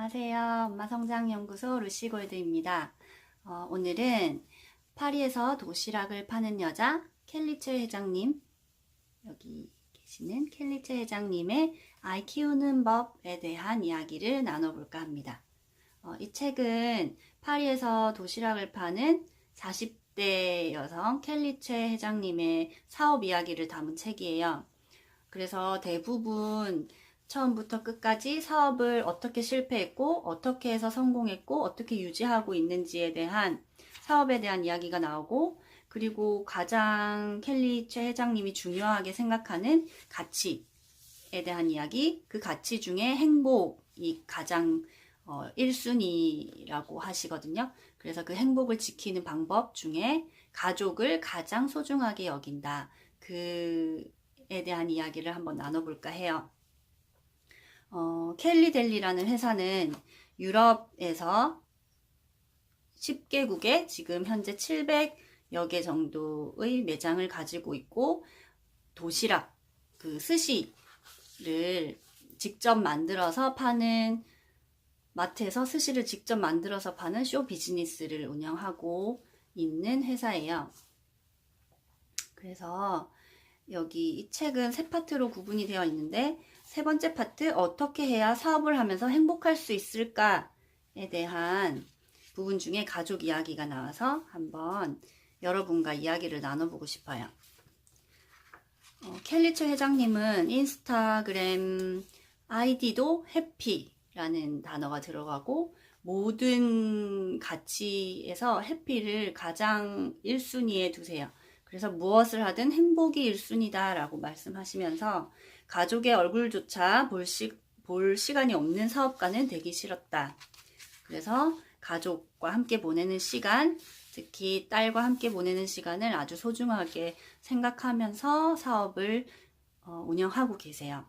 안녕하세요. 엄마 성장연구소 루시골드입니다. 오늘은 파리에서 도시락을 파는 여자 켈리체 회장님, 여기 계시는 켈리체 회장님의 아이 키우는 법에 대한 이야기를 나눠볼까 합니다. 이 책은 파리에서 도시락을 파는 40대 여성 켈리체 회장님의 사업 이야기를 담은 책이에요. 그래서 대부분 처음부터 끝까지 사업을 어떻게 실패했고, 어떻게 해서 성공했고, 어떻게 유지하고 있는지에 대한 사업에 대한 이야기가 나오고, 그리고 가장 켈리 최 회장님이 중요하게 생각하는 가치에 대한 이야기, 그 가치 중에 행복이 가장 1순위라고 하시거든요. 그래서 그 행복을 지키는 방법 중에 가족을 가장 소중하게 여긴다. 그에 대한 이야기를 한번 나눠볼까 해요. 켈리델리라는 회사는 유럽에서 10개국에 지금 현재 700여 개 정도의 매장을 가지고 있고, 도시락, 그 스시를 직접 만들어서 파는, 마트에서 스시를 직접 만들어서 파는 쇼 비즈니스를 운영하고 있는 회사예요. 그래서 여기 이 책은 세 파트로 구분이 되어 있는데, 세 번째 파트, 어떻게 해야 사업을 하면서 행복할 수 있을까에 대한 부분 중에 가족 이야기가 나와서 한번 여러분과 이야기를 나눠보고 싶어요. 켈리체 회장님은 인스타그램 아이디도 해피라는 단어가 들어가고, 모든 가치에서 해피를 가장 1순위에 두세요. 그래서 무엇을 하든 행복이 1순위다 라고 말씀하시면서, 가족의 얼굴조차 볼 시간이 없는 사업가는 되기 싫었다. 그래서 가족과 함께 보내는 시간, 특히 딸과 함께 보내는 시간을 아주 소중하게 생각하면서 사업을 운영하고 계세요.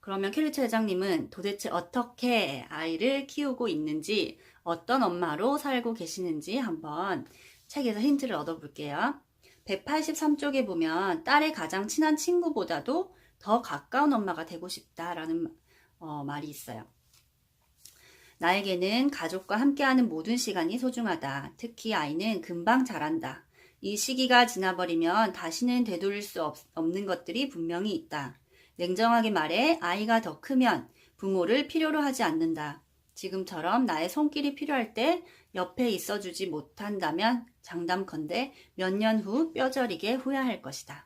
그러면 켈리체 회장님은 도대체 어떻게 아이를 키우고 있는지, 어떤 엄마로 살고 계시는지 한번 책에서 힌트를 얻어볼게요. 183쪽에 보면 딸의 가장 친한 친구보다도 더 가까운 엄마가 되고 싶다라는 말이 있어요. 나에게는 가족과 함께하는 모든 시간이 소중하다. 특히 아이는 금방 자란다. 이 시기가 지나버리면 다시는 되돌릴 수 없는 것들이 분명히 있다. 냉정하게 말해 아이가 더 크면 부모를 필요로 하지 않는다. 지금처럼 나의 손길이 필요할 때 옆에 있어주지 못한다면 장담컨대 몇 년 후 뼈저리게 후회할 것이다.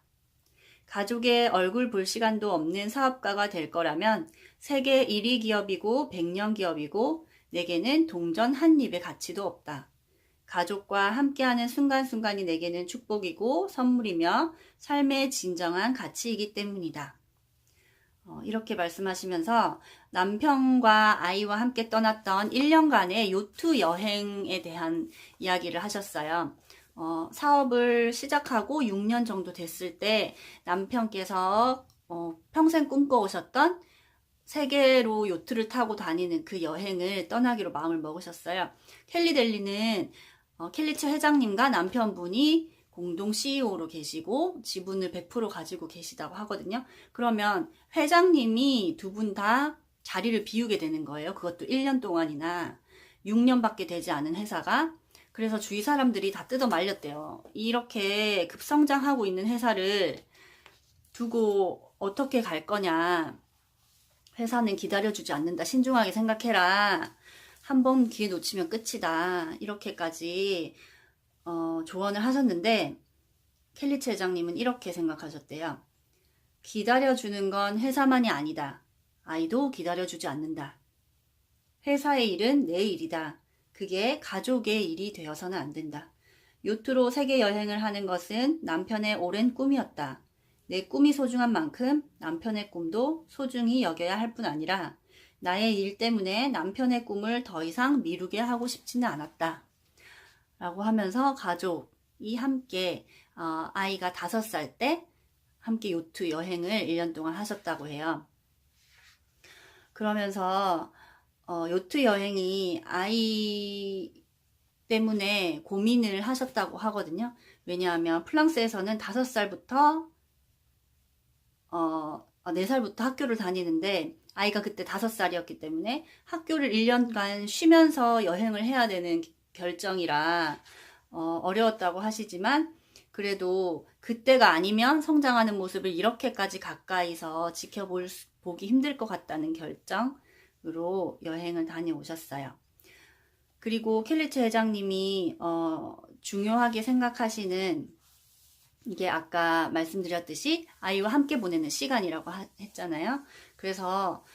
가족의 얼굴 볼 시간도 없는 사업가가 될 거라면 세계 1위 기업이고 100년 기업이고 내게는 동전 한 입의 가치도 없다. 가족과 함께하는 순간순간이 내게는 축복이고 선물이며 삶의 진정한 가치이기 때문이다. 이렇게 말씀하시면서 남편과 아이와 함께 떠났던 1년간의 요트 여행에 대한 이야기를 하셨어요. 사업을 시작하고 6년 정도 됐을 때 남편께서 평생 꿈꿔오셨던 세계로 요트를 타고 다니는 그 여행을 떠나기로 마음을 먹으셨어요. 켈리델리는 켈리체 회장님과 남편분이 공동 CEO로 계시고 지분을 100% 가지고 계시다고 하거든요. 그러면 회장님이 두 분 다 자리를 비우게 되는 거예요. 그것도 1년 동안이나 6년밖에 되지 않은 회사가. 그래서 주위 사람들이 다 뜯어 말렸대요. 이렇게 급성장하고 있는 회사를 두고 어떻게 갈 거냐. 회사는 기다려주지 않는다. 신중하게 생각해라. 한 번 기회 놓치면 끝이다. 이렇게까지 조언을 하셨는데, 켈리체 회장님은 이렇게 생각하셨대요. 기다려주는 건 회사만이 아니다. 아이도 기다려주지 않는다. 회사의 일은 내 일이다. 그게 가족의 일이 되어서는 안 된다. 요트로 세계 여행을 하는 것은 남편의 오랜 꿈이었다. 내 꿈이 소중한 만큼 남편의 꿈도 소중히 여겨야 할 뿐 아니라 나의 일 때문에 남편의 꿈을 더 이상 미루게 하고 싶지는 않았다. 라고 하면서 가족이 함께 아이가 5살 때 함께 요트 여행을 1년 동안 하셨다고 해요. 그러면서 요트 여행이 아이 때문에 고민을 하셨다고 하거든요. 왜냐하면 프랑스에서는 5살부터 4살부터 학교를 다니는데 아이가 그때 5살이었기 때문에 학교를 1년간 쉬면서 여행을 해야 되는 결정이라 어려웠다고 하시지만 그래도 그때가 아니면 성장하는 모습을 이렇게까지 가까이서 보기 힘들 것 같다는 결정으로 여행을 다녀오셨어요. 그리고 켈리체 회장님이 중요하게 생각하시는 이게 아까 말씀드렸듯이 아이와 함께 보내는 시간이라고 했잖아요. 그래서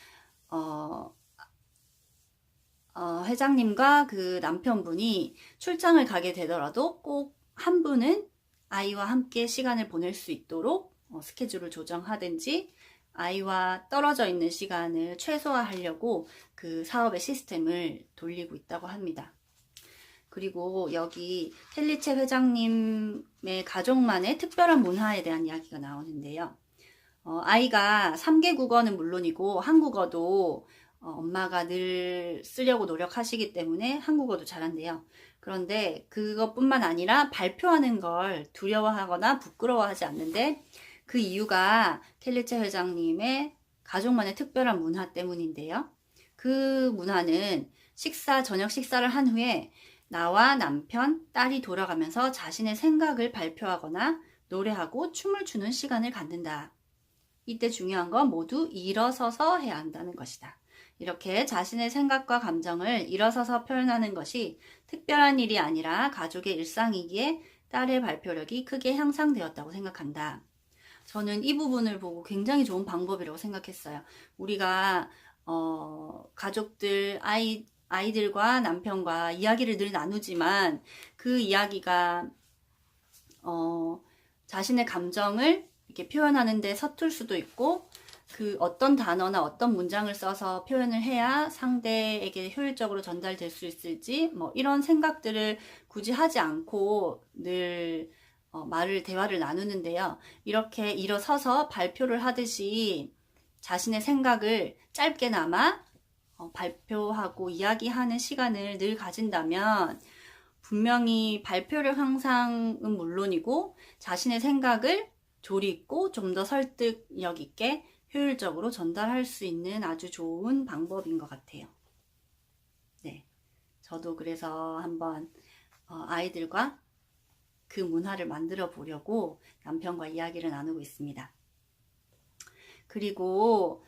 회장님과 그 남편분이 출장을 가게 되더라도 꼭 한 분은 아이와 함께 시간을 보낼 수 있도록 스케줄을 조정하든지 아이와 떨어져 있는 시간을 최소화하려고 그 사업의 시스템을 돌리고 있다고 합니다. 그리고 여기 켈리체 회장님의 가족만의 특별한 문화에 대한 이야기가 나오는데요. 아이가 3개 국어는 물론이고 한국어도 엄마가 늘 쓰려고 노력하시기 때문에 한국어도 잘한대요. 그런데 그것뿐만 아니라 발표하는 걸 두려워하거나 부끄러워하지 않는데 그 이유가 켈리체 회장님의 가족만의 특별한 문화 때문인데요. 그 문화는 저녁 식사를 한 후에 나와 남편, 딸이 돌아가면서 자신의 생각을 발표하거나 노래하고 춤을 추는 시간을 갖는다. 이때 중요한 건 모두 일어서서 해야 한다는 것이다. 이렇게 자신의 생각과 감정을 일어서서 표현하는 것이 특별한 일이 아니라 가족의 일상이기에 딸의 발표력이 크게 향상되었다고 생각한다. 저는 이 부분을 보고 굉장히 좋은 방법이라고 생각했어요. 우리가 가족들, 아이들과 남편과 이야기를 늘 나누지만 그 이야기가 자신의 감정을 이렇게 표현하는데 서툴 수도 있고 그 어떤 단어나 어떤 문장을 써서 표현을 해야 상대에게 효율적으로 전달될 수 있을지 이런 생각들을 굳이 하지 않고 늘 대화를 나누는데요. 이렇게 일어서서 발표를 하듯이 자신의 생각을 짧게나마 발표하고 이야기하는 시간을 늘 가진다면 분명히 발표력 향상은 물론이고 자신의 생각을 조리있고 좀 더 설득력 있게 효율적으로 전달할 수 있는 아주 좋은 방법인 것 같아요. 네, 저도 그래서 한번 아이들과 그 문화를 만들어 보려고 남편과 이야기를 나누고 있습니다. 그리고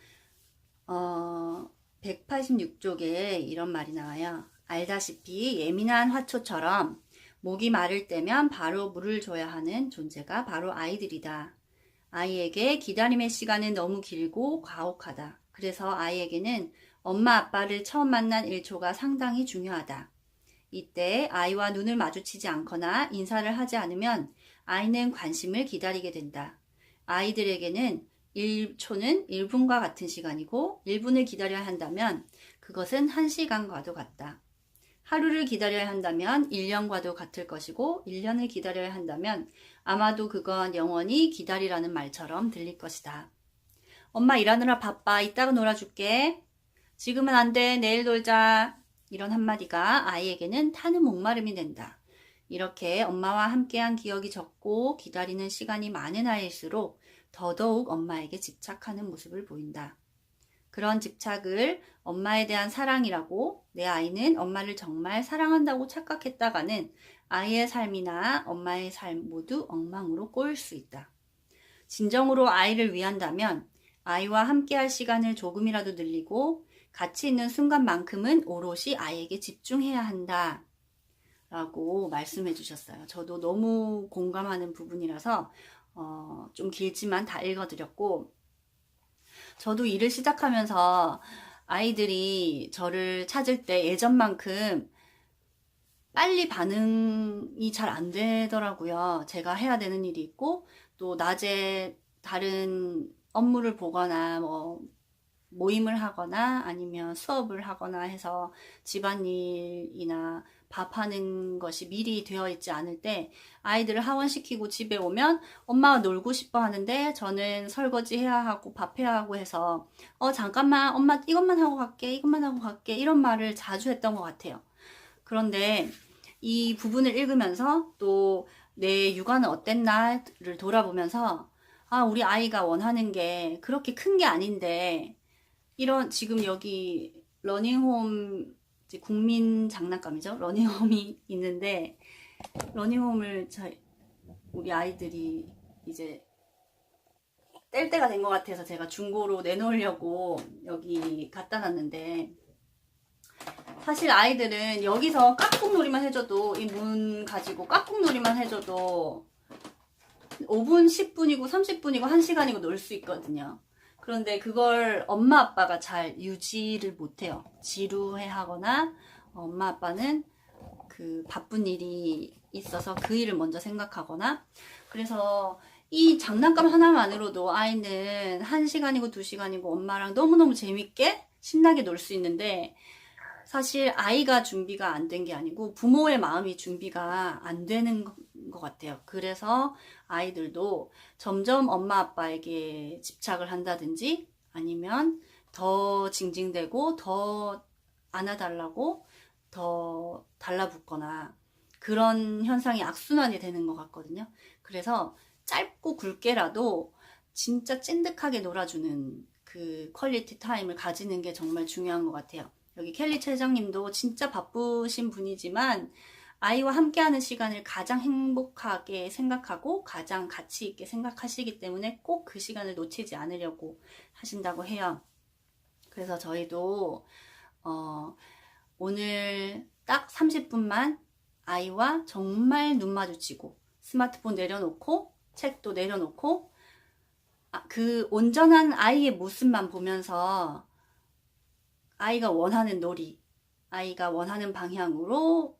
186쪽에 이런 말이 나와요. 알다시피 예민한 화초처럼 목이 마를 때면 바로 물을 줘야 하는 존재가 바로 아이들이다. 아이에게 기다림의 시간은 너무 길고 가혹하다. 그래서 아이에게는 엄마 아빠를 처음 만난 1초가 상당히 중요하다. 이때 아이와 눈을 마주치지 않거나 인사를 하지 않으면 아이는 관심을 기다리게 된다. 아이들에게는 1초는 1분과 같은 시간이고 1분을 기다려야 한다면 그것은 1시간과도 같다. 하루를 기다려야 한다면 1년과도 같을 것이고 1년을 기다려야 한다면 아마도 그건 영원히 기다리라는 말처럼 들릴 것이다. 엄마 일하느라 바빠. 이따가 놀아줄게. 지금은 안 돼. 내일 놀자. 이런 한마디가 아이에게는 타는 목마름이 된다. 이렇게 엄마와 함께한 기억이 적고 기다리는 시간이 많은 아이일수록 더더욱 엄마에게 집착하는 모습을 보인다. 그런 집착을 엄마에 대한 사랑이라고 내 아이는 엄마를 정말 사랑한다고 착각했다가는 아이의 삶이나 엄마의 삶 모두 엉망으로 꼬일 수 있다. 진정으로 아이를 위한다면 아이와 함께할 시간을 조금이라도 늘리고 같이 있는 순간만큼은 오롯이 아이에게 집중해야 한다. 라고 말씀해 주셨어요. 저도 너무 공감하는 부분이라서 좀 길지만 다 읽어드렸고 저도 일을 시작하면서 아이들이 저를 찾을 때 예전만큼 빨리 반응이 잘 안 되더라고요. 제가 해야 되는 일이 있고 또 낮에 다른 업무를 보거나 모임을 하거나 아니면 수업을 하거나 해서 집안일이나 밥하는 것이 미리 되어 있지 않을 때 아이들을 하원시키고 집에 오면 엄마가 놀고 싶어 하는데 저는 설거지 해야 하고 밥 해야 하고 해서 잠깐만 엄마 이것만 하고 갈게 이런 말을 자주 했던 것 같아요. 그런데 이 부분을 읽으면서 또 내 육아는 어땠나를 돌아보면서 우리 아이가 원하는 게 그렇게 큰 게 아닌데 이런 지금 여기 러닝홈 이제 국민 장난감이죠. 러닝홈이 있는데 러닝홈을 우리 아이들이 이제 뗄 때가 된 것 같아서 제가 중고로 내놓으려고 여기 갖다 놨는데 사실 아이들은 여기서 깍꿍놀이만 해줘도 이 문 가지고 깍꿍놀이만 해줘도 5분, 10분이고 30분이고 1시간이고 놀 수 있거든요. 그런데 그걸 엄마 아빠가 잘 유지를 못해요. 지루해 하거나 엄마 아빠는 그 바쁜 일이 있어서 그 일을 먼저 생각하거나 그래서 이 장난감 하나만으로도 아이는 1시간이고 2시간이고 엄마랑 너무너무 재밌게 신나게 놀 수 있는데 사실 아이가 준비가 안 된 게 아니고 부모의 마음이 준비가 안 되는 것 같아요. 그래서 아이들도 점점 엄마 아빠에게 집착을 한다든지 아니면 더 징징대고 더 안아달라고 더 달라붙거나 그런 현상이 악순환이 되는 것 같거든요. 그래서 짧고 굵게라도 진짜 찐득하게 놀아주는 그 퀄리티 타임을 가지는 게 정말 중요한 것 같아요. 여기 켈리 회장님도 진짜 바쁘신 분이지만 아이와 함께하는 시간을 가장 행복하게 생각하고 가장 가치 있게 생각하시기 때문에 꼭 그 시간을 놓치지 않으려고 하신다고 해요. 그래서 저희도 오늘 딱 30분만 아이와 정말 눈 마주치고 스마트폰 내려놓고 책도 내려놓고 그 온전한 아이의 모습만 보면서 아이가 원하는 놀이, 아이가 원하는 방향으로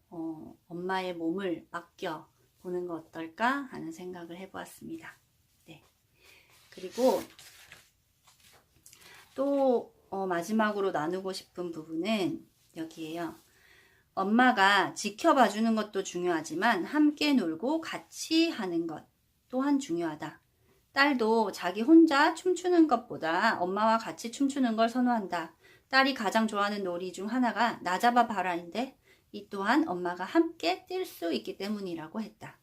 엄마의 몸을 맡겨 보는 거 어떨까 하는 생각을 해보았습니다. 네. 그리고 또 마지막으로 나누고 싶은 부분은 여기에요. 엄마가 지켜봐 주는 것도 중요하지만 함께 놀고 같이 하는 것 또한 중요하다. 딸도 자기 혼자 춤추는 것보다 엄마와 같이 춤추는 걸 선호한다. 딸이 가장 좋아하는 놀이 중 하나가 나 잡아 봐라인데 이 또한 엄마가 함께 뛸 수 있기 때문이라고 했다.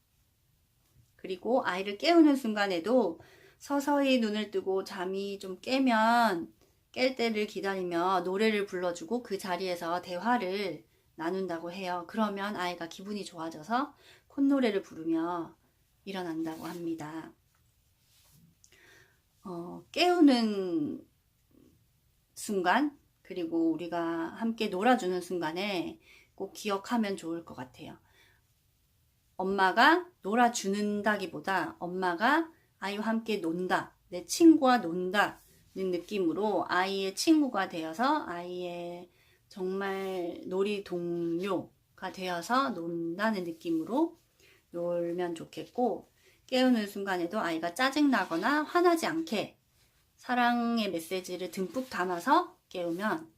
그리고 아이를 깨우는 순간에도 서서히 눈을 뜨고 잠이 좀 깨면 깰 때를 기다리며 노래를 불러주고 그 자리에서 대화를 나눈다고 해요. 그러면 아이가 기분이 좋아져서 콧노래를 부르며 일어난다고 합니다. 깨우는 순간 그리고 우리가 함께 놀아주는 순간에 꼭 기억하면 좋을 것 같아요. 엄마가 놀아주는다기보다 엄마가 아이와 함께 논다, 내 친구와 논다는 느낌으로 아이의 친구가 되어서 아이의 정말 놀이 동료가 되어서 논다는 느낌으로 놀면 좋겠고 깨우는 순간에도 아이가 짜증나거나 화나지 않게 사랑의 메시지를 듬뿍 담아서 깨우면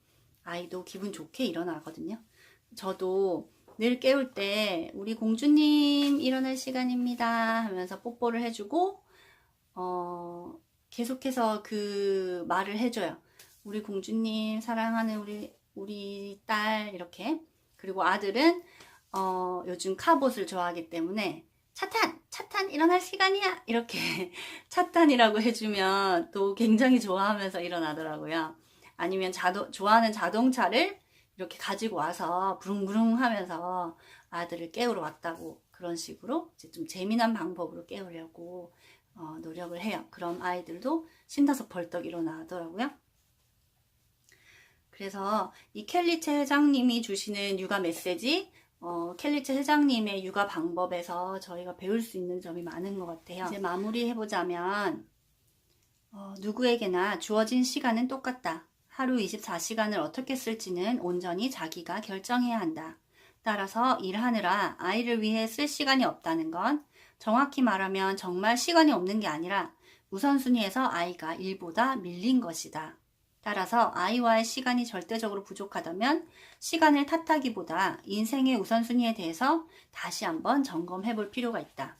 아이도 기분 좋게 일어나거든요. 저도 늘 깨울 때 우리 공주님 일어날 시간입니다 하면서 뽀뽀를 해주고 계속해서 그 말을 해줘요. 우리 공주님 사랑하는 우리 딸 이렇게. 그리고 아들은 요즘 카봇을 좋아하기 때문에 차탄 일어날 시간이야 이렇게 차탄이라고 해주면 또 굉장히 좋아하면서 일어나더라고요. 아니면 좋아하는 자동차를 이렇게 가지고 와서 부릉부릉 하면서 아들을 깨우러 왔다고 그런 식으로 이제 좀 재미난 방법으로 깨우려고 노력을 해요. 그럼 아이들도 신나서 벌떡 일어나더라고요. 그래서 이 켈리체 회장님이 주시는 육아 메시지 켈리체 회장님의 육아 방법에서 저희가 배울 수 있는 점이 많은 것 같아요. 이제 마무리해보자면 누구에게나 주어진 시간은 똑같다. 하루 24시간을 어떻게 쓸지는 온전히 자기가 결정해야 한다. 따라서 일하느라 아이를 위해 쓸 시간이 없다는 건 정확히 말하면 정말 시간이 없는 게 아니라 우선순위에서 아이가 일보다 밀린 것이다. 따라서 아이와의 시간이 절대적으로 부족하다면 시간을 탓하기보다 인생의 우선순위에 대해서 다시 한번 점검해 볼 필요가 있다.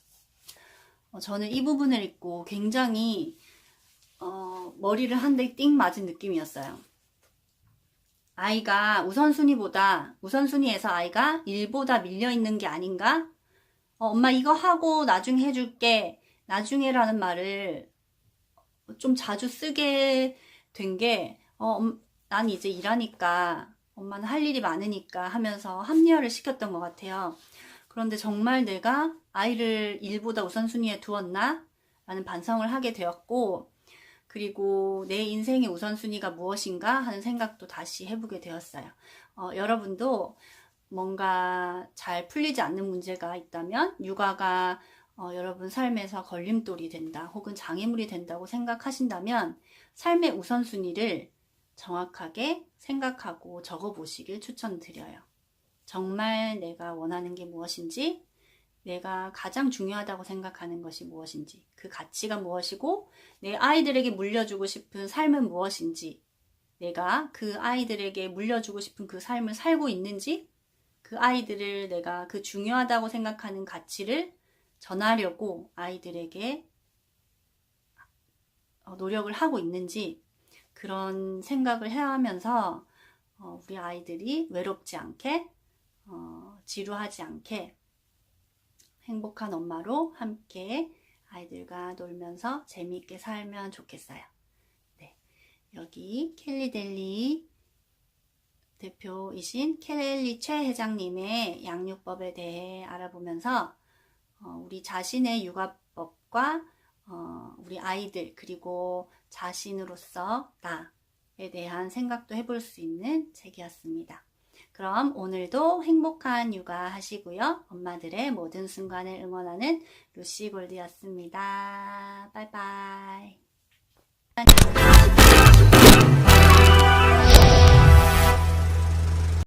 저는 이 부분을 읽고 굉장히 머리를 한 대 띵 맞은 느낌이었어요. 아이가 우선순위에서 아이가 일보다 밀려 있는 게 아닌가? 엄마 이거 하고 나중에 해줄게. 나중에라는 말을 좀 자주 쓰게 된 게 난 이제 일하니까 엄마는 할 일이 많으니까 하면서 합리화를 시켰던 것 같아요. 그런데 정말 내가 아이를 일보다 우선순위에 두었나? 라는 반성을 하게 되었고, 그리고 내 인생의 우선순위가 무엇인가 하는 생각도 다시 해보게 되었어요. 여러분도 뭔가 잘 풀리지 않는 문제가 있다면 육아가 여러분 삶에서 걸림돌이 된다 혹은 장애물이 된다고 생각하신다면 삶의 우선순위를 정확하게 생각하고 적어보시길 추천드려요. 정말 내가 원하는 게 무엇인지, 내가 가장 중요하다고 생각하는 것이 무엇인지, 그 가치가 무엇이고 내 아이들에게 물려주고 싶은 삶은 무엇인지, 내가 그 아이들에게 물려주고 싶은 그 삶을 살고 있는지, 그 아이들을 내가 그 중요하다고 생각하는 가치를 전하려고 아이들에게 노력을 하고 있는지, 그런 생각을 해야 하면서 우리 아이들이 외롭지 않게 지루하지 않게 행복한 엄마로 함께 아이들과 놀면서 재미있게 살면 좋겠어요. 네, 여기 켈리델리 대표이신 켈리 최 회장님의 양육법에 대해 알아보면서 우리 자신의 육아법과 우리 아이들 그리고 자신으로서 나에 대한 생각도 해볼 수 있는 책이었습니다. 그럼 오늘도 행복한 육아 하시고요. 엄마들의 모든 순간을 응원하는 루시 골드였습니다. 바이바이.